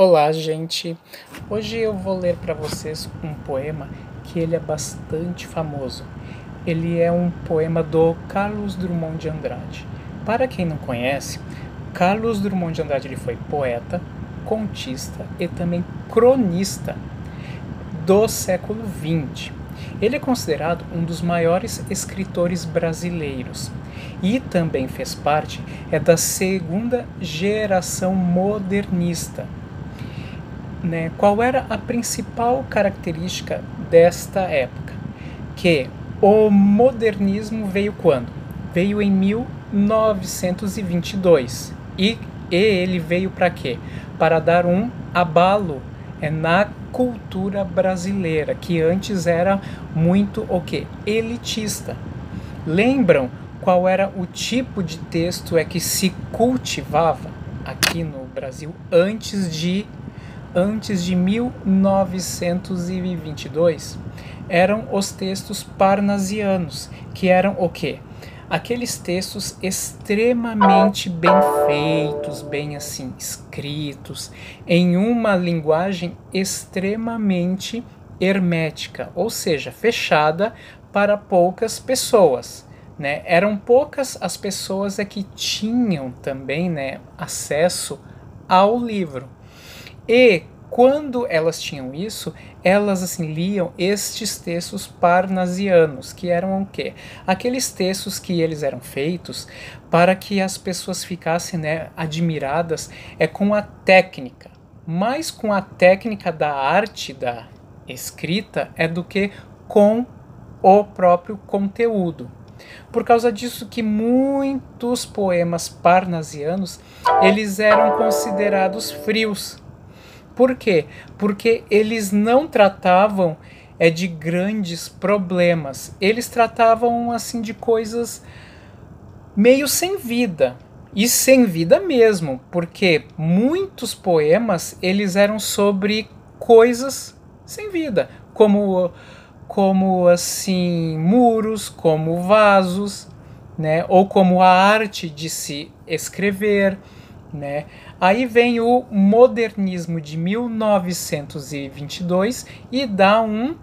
Olá, gente! Hoje eu vou ler para vocês um poema que ele é bastante famoso. Ele é um poema do Carlos Drummond de Andrade. Para quem não conhece, Carlos Drummond de Andrade ele foi poeta, contista e também cronista do século XX. Ele é considerado um dos maiores escritores brasileiros e também fez parte da segunda geração modernista. Qual era a principal característica desta época? Que o modernismo veio quando? Veio em 1922 e ele veio para quê? Para dar um abalo na cultura brasileira, que antes era muito elitista. Lembram qual era o tipo de texto que se cultivava aqui no Brasil antes de 1922? Eram os textos parnasianos, que eram o quê? Aqueles textos extremamente bem feitos, bem assim escritos, em uma linguagem extremamente hermética, ou seja, fechada para poucas pessoas. Eram poucas as pessoas que tinham também acesso ao livro. E quando elas tinham isso, elas liam estes textos parnasianos, que eram o quê? Aqueles textos que eles eram feitos para que as pessoas ficassem admiradas com a técnica, mais com a técnica da arte da escrita do que com o próprio conteúdo. Por causa disso que muitos poemas parnasianos eles eram considerados frios. Por quê? Porque eles não tratavam de grandes problemas. Eles tratavam assim de coisas meio sem vida. E sem vida mesmo, porque muitos poemas eles eram sobre coisas sem vida, como assim muros, como vasos, ou como a arte de se escrever, Aí vem o modernismo de 1922 e dá um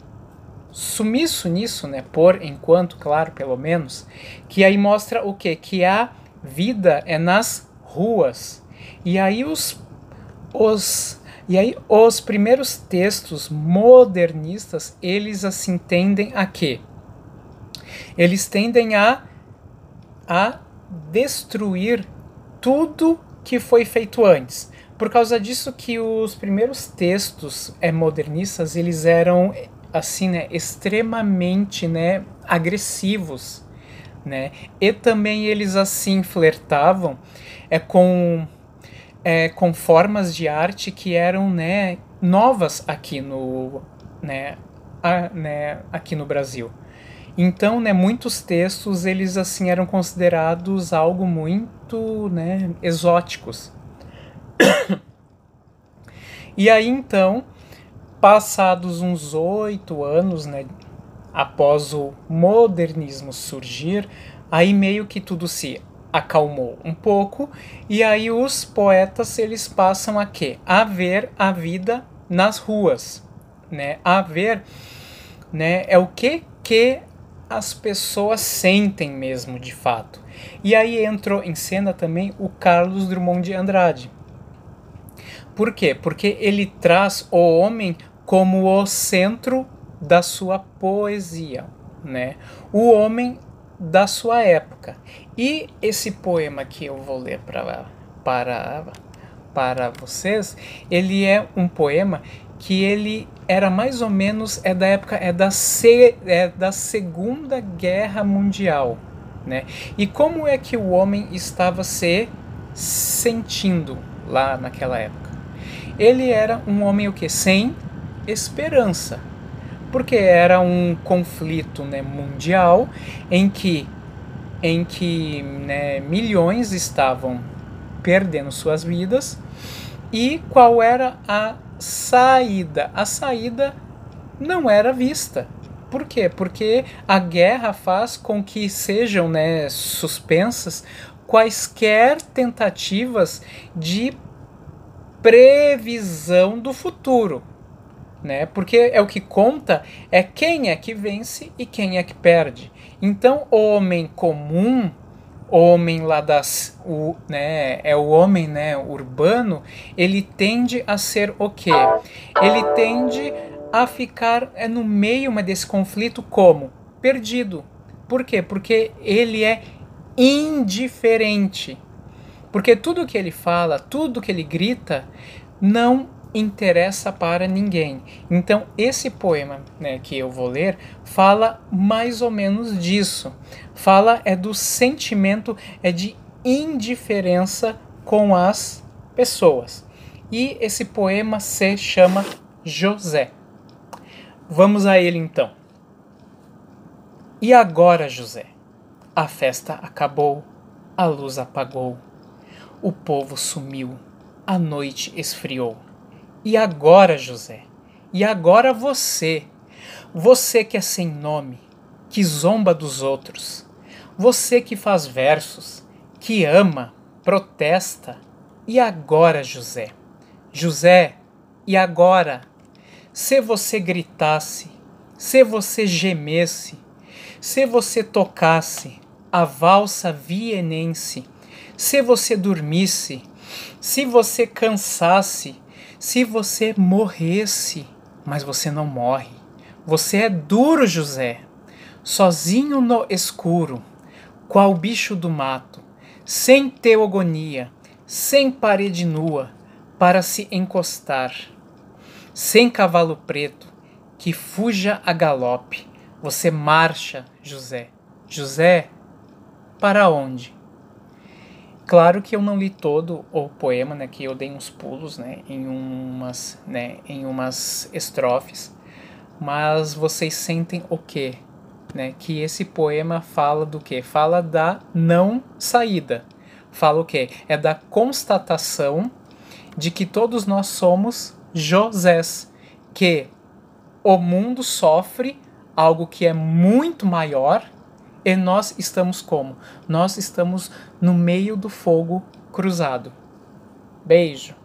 sumiço nisso, por enquanto, claro, pelo menos, que aí mostra o quê? Que a vida é nas ruas. E aí os primeiros textos modernistas, eles assim tendem a quê? Eles tendem a destruir tudo que foi feito antes. Por causa disso que os primeiros textos modernistas, eles eram assim, extremamente, agressivos, E também eles assim flertavam com formas de arte que eram, novas aqui aqui no Brasil. Então, muitos textos eles assim eram considerados algo muito, exóticos. E aí então, passados uns 8 anos, após o modernismo surgir, aí meio que tudo se acalmou um pouco e aí os poetas eles passam a quê? A ver a vida nas ruas, A ver, é o que as pessoas sentem mesmo de fato. E aí entrou em cena também o Carlos Drummond de Andrade. Por quê? Porque ele traz o homem como o centro da sua poesia, O homem da sua época. E esse poema que eu vou ler para vocês, ele é um poema que ele era mais ou menos da época da Segunda Guerra Mundial, E como é que o homem estava se sentindo lá naquela época? Ele era um homem sem esperança, porque era um conflito mundial em que milhões estavam perdendo suas vidas. E qual era a saída? A saída não era vista. Por quê? Porque a guerra faz com que sejam suspensas quaisquer tentativas de previsão do futuro, né? Porque é o que conta é quem é que vence e quem é que perde. Então, o homem comum, homem lá é o homem, né, urbano, ele tende a ser o quê? Ele tende a ficar no meio desse conflito como perdido. Por quê? Porque ele é indiferente. Porque tudo que ele fala, tudo que ele grita, não interessa para ninguém. Então, esse poema, né, que eu vou ler fala mais ou menos disso. Fala do sentimento de indiferença com as pessoas. E esse poema se chama José. Vamos a ele então. E agora, José? A festa acabou, a luz apagou, o povo sumiu, a noite esfriou. E agora, José? E agora você? Você que é sem nome, que zomba dos outros. Você que faz versos, que ama, protesta. E agora, José? José, e agora? Se você gritasse, se você gemesse, se você tocasse a valsa vienense, se você dormisse, se você cansasse, se você morresse, mas você não morre. Você é duro, José, sozinho no escuro, qual bicho do mato, sem teogonia, sem parede nua para se encostar, sem cavalo preto que fuja a galope. Você marcha, José. José, para onde? Claro que eu não li todo o poema, né, que eu dei uns pulos, em umas estrofes, mas vocês sentem o quê? Que esse poema fala do quê? Fala da não saída. Fala o quê? É da constatação de que todos nós somos Josés, que o mundo sofre algo que é muito maior. E nós estamos como? Nós estamos no meio do fogo cruzado. Beijo.